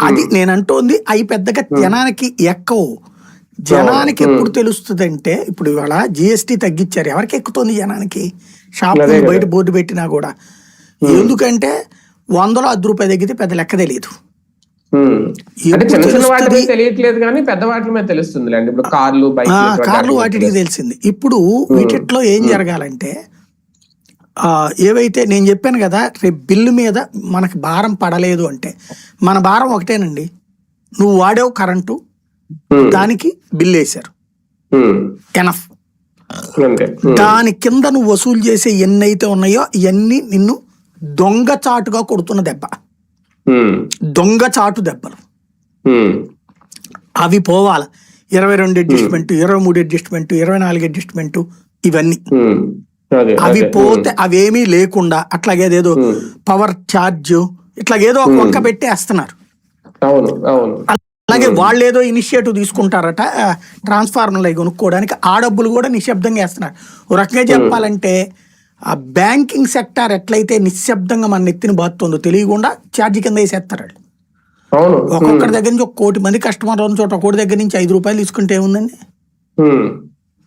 అది నేను అంటోంది. అవి పెద్దగా జనానికి ఎక్కవు. జనానికి ఎప్పుడు తెలుస్తుంది అంటే, ఇప్పుడు ఇవాళ జిఎస్టీ తగ్గించారు, ఎవరికి ఎక్కుతుంది జనానికి? షాప్ బయట బోర్డు పెట్టినా కూడా. ఎందుకంటే 100లో 10 రూపాయలు తగ్గితే పెద్ద లెక్క తెలియదు. తెలియట్లేదు కానీ పెద్ద వాటి మీద తెలుస్తుంది. ఇప్పుడు కార్లు వాటికి తెలిసింది. ఇప్పుడు వీటిలో ఏం జరగాలంటే, ఏవైతే నేను చెప్పాను కదా, రేపు బిల్లు మీద మనకి భారం పడలేదు అంటే, మన భారం ఒకటేనండి, నువ్వు వాడేవు కరెంటు, దానికి బిల్లు వేశారు, ఎనఫ్. దాని కింద నువ్వు వసూలు చేసే ఎన్నైతే ఉన్నాయో ఇవన్నీ నిన్ను దొంగచాటుగా కొడుతున్న దెబ్బ, దొంగచాటు దెబ్బలు. అవి పోవాలి. 22 అడ్జస్ట్మెంట్, 23 అడ్జస్ట్మెంట్, 24 అడ్జస్ట్మెంట్, ఇవన్నీ అవి పోతే అవేమీ లేకుండా అట్లాగేదేదో పవర్ ఛార్జ్ ఇట్లాగేదో ఒక వంక పెట్టేస్తున్నారు. అలాగే వాళ్ళు ఏదో ఇనిషియేటివ్ తీసుకుంటారట ట్రాన్స్ఫార్మర్లు అవి కొనుక్కోవడానికి, ఆ డబ్బులు కూడా నిశ్శబ్దంగా వేస్తున్నారు. ఓ రకంగా చెప్పాలంటే ఆ బ్యాంకింగ్ సెక్టార్ ఎట్లయితే నిశ్శబ్దంగా మన ఎత్తిని బాతుందో తెలియకుండా ఛార్జ్ కింద వేసేస్తారు వాళ్ళు. ఒక్కొక్కరి దగ్గర నుంచి 1 కోటి మంది కస్టమర్ ఉన్న చోట 1 కోటి దగ్గర నుంచి 5 రూపాయలు తీసుకుంటే ఏముందండి?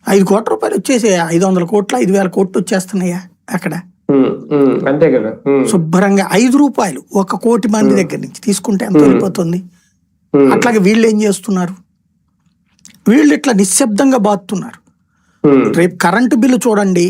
5 కోట్ల రూపాయలు వచ్చేసి 500 కోట్ల 5,000 కోట్లు వచ్చేస్తున్నాయా అక్కడ? అంతే కదా. శుభ్రంగా 5 రూపాయలు 1 కోటి మంది దగ్గర నుంచి తీసుకుంటే ఎంత వెళ్ళిపోతుంది? అట్లాగే వీళ్ళు ఏం చేస్తున్నారు? వీళ్ళు ఇట్లా నిశ్శబ్దంగా బాతున్నారు. రేపు కరెంటు బిల్లు చూడండి,